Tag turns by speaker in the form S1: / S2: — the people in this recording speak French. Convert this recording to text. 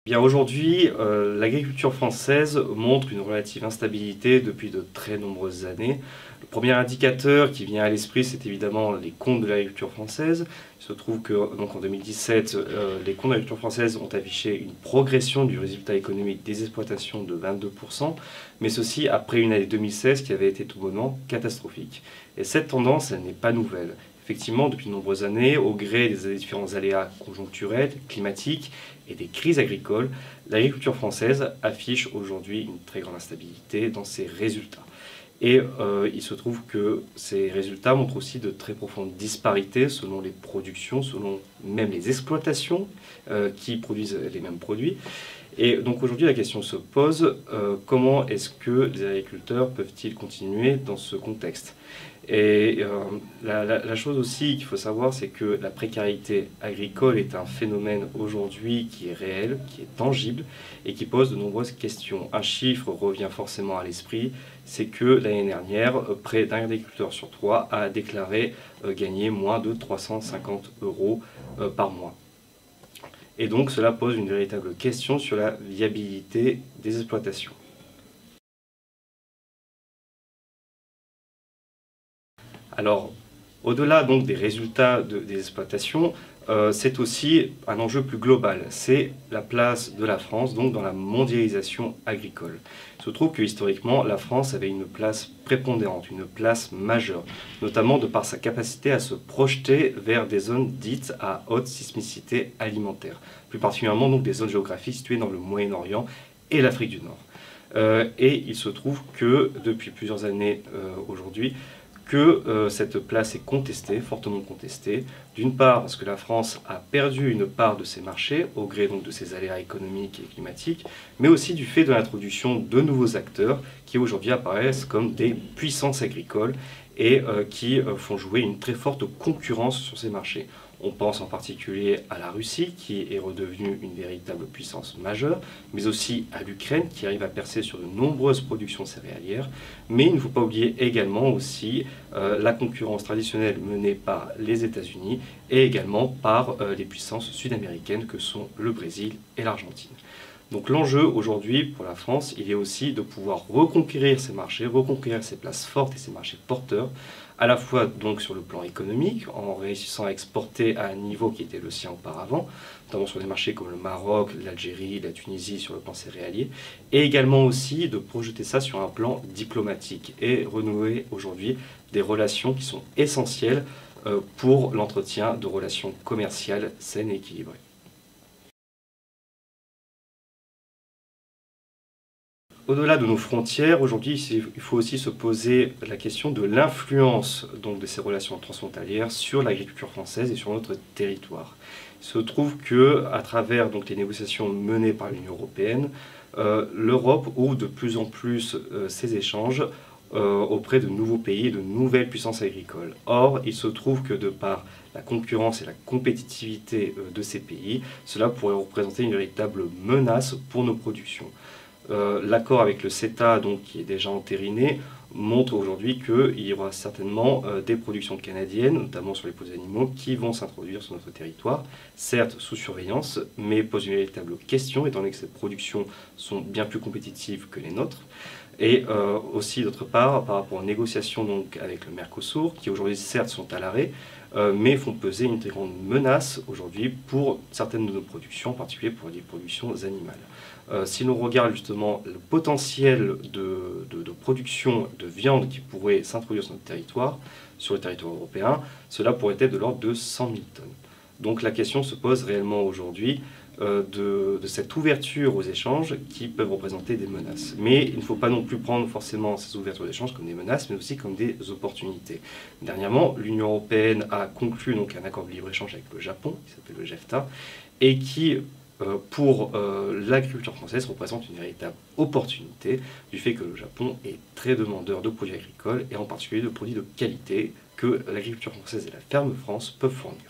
S1: Bien aujourd'hui, l'agriculture française montre une relative instabilité depuis de très nombreuses années. Le premier indicateur qui vient à l'esprit, c'est évidemment les comptes de l'agriculture française. Il se trouve que donc en 2017, les comptes de l'agriculture française ont affiché une progression du résultat économique des exploitations de 22%, mais ceci après une année 2016 qui avait été tout bonnement catastrophique. Et cette tendance, elle n'est pas nouvelle. Effectivement, depuis de nombreuses années, au gré des différents aléas conjoncturels, climatiques et des crises agricoles, l'agriculture française affiche aujourd'hui une très grande instabilité dans ses résultats. Et il se trouve que ces résultats montrent aussi de très profondes disparités selon les productions, selon même les exploitations qui produisent les mêmes produits. Et donc aujourd'hui la question se pose, comment est-ce que les agriculteurs peuvent-ils continuer dans ce contexte? Et la chose aussi qu'il faut savoir, c'est que la précarité agricole est un phénomène aujourd'hui qui est réel, qui est tangible et qui pose de nombreuses questions. Un chiffre revient forcément à l'esprit, c'est que l'année dernière, près d'un agriculteur sur trois a déclaré gagner moins de 350 € par mois. Et donc cela pose une véritable question sur la viabilité des exploitations. Alors, au-delà donc des résultats des exploitations, c'est aussi un enjeu plus global. C'est la place de la France donc dans la mondialisation agricole. Il se trouve que historiquement, la France avait une place prépondérante, une place majeure, notamment de par sa capacité à se projeter vers des zones dites à haute sismicité alimentaire, plus particulièrement donc des zones géographiques situées dans le Moyen-Orient et l'Afrique du Nord. Et il se trouve que depuis plusieurs années aujourd'hui, que cette place est contestée, fortement contestée. D'une part parce que la France a perdu une part de ses marchés au gré donc de ses aléas économiques et climatiques, mais aussi du fait de l'introduction de nouveaux acteurs qui aujourd'hui apparaissent comme des puissances agricoles et qui font jouer une très forte concurrence sur ces marchés. On pense en particulier à la Russie, qui est redevenue une véritable puissance majeure, mais aussi à l'Ukraine, qui arrive à percer sur de nombreuses productions céréalières. Mais il ne faut pas oublier également aussi la concurrence traditionnelle menée par les États-Unis et également par les puissances sud-américaines que sont le Brésil et l'Argentine. Donc l'enjeu aujourd'hui pour la France, il est aussi de pouvoir reconquérir ces marchés, reconquérir ces places fortes et ces marchés porteurs, à la fois donc sur le plan économique, en réussissant à exporter à un niveau qui était le sien auparavant, notamment sur des marchés comme le Maroc, l'Algérie, la Tunisie sur le plan céréalier, et également aussi de projeter ça sur un plan diplomatique et renouer aujourd'hui des relations qui sont essentielles pour l'entretien de relations commerciales saines et équilibrées. Au-delà de nos frontières, aujourd'hui, il faut aussi se poser la question de l'influence donc de ces relations transfrontalières sur l'agriculture française et sur notre territoire. Il se trouve que, à travers donc les négociations menées par l'Union européenne, l'Europe ouvre de plus en plus ses échanges auprès de nouveaux pays et de nouvelles puissances agricoles. Or, il se trouve que de par la concurrence et la compétitivité de ces pays, cela pourrait représenter une véritable menace pour nos productions. L'accord avec le CETA, donc, qui est déjà entériné, montre aujourd'hui qu'il y aura certainement des productions canadiennes, notamment sur les peaux animaux, qui vont s'introduire sur notre territoire, certes sous surveillance, mais pose une véritable question, étant donné que ces productions sont bien plus compétitives que les nôtres. Et aussi, d'autre part, par rapport aux négociations donc, avec le Mercosur, qui aujourd'hui certes sont à l'arrêt, mais font peser une très grande menace aujourd'hui pour certaines de nos productions, en particulier pour les productions animales. Si l'on regarde justement le potentiel de production de viande qui pourrait s'introduire sur le territoire européen, cela pourrait être de l'ordre de 100 000 tonnes. Donc la question se pose réellement aujourd'hui de cette ouverture aux échanges qui peuvent représenter des menaces. Mais il ne faut pas non plus prendre forcément ces ouvertures d'échanges comme des menaces, mais aussi comme des opportunités. Dernièrement, l'Union européenne a conclu donc un accord de libre-échange avec le Japon, qui s'appelle le JEFTA, et qui pour l'agriculture française représente une véritable opportunité du fait que le Japon est très demandeur de produits agricoles et en particulier de produits de qualité que l'agriculture française et la ferme France peuvent fournir.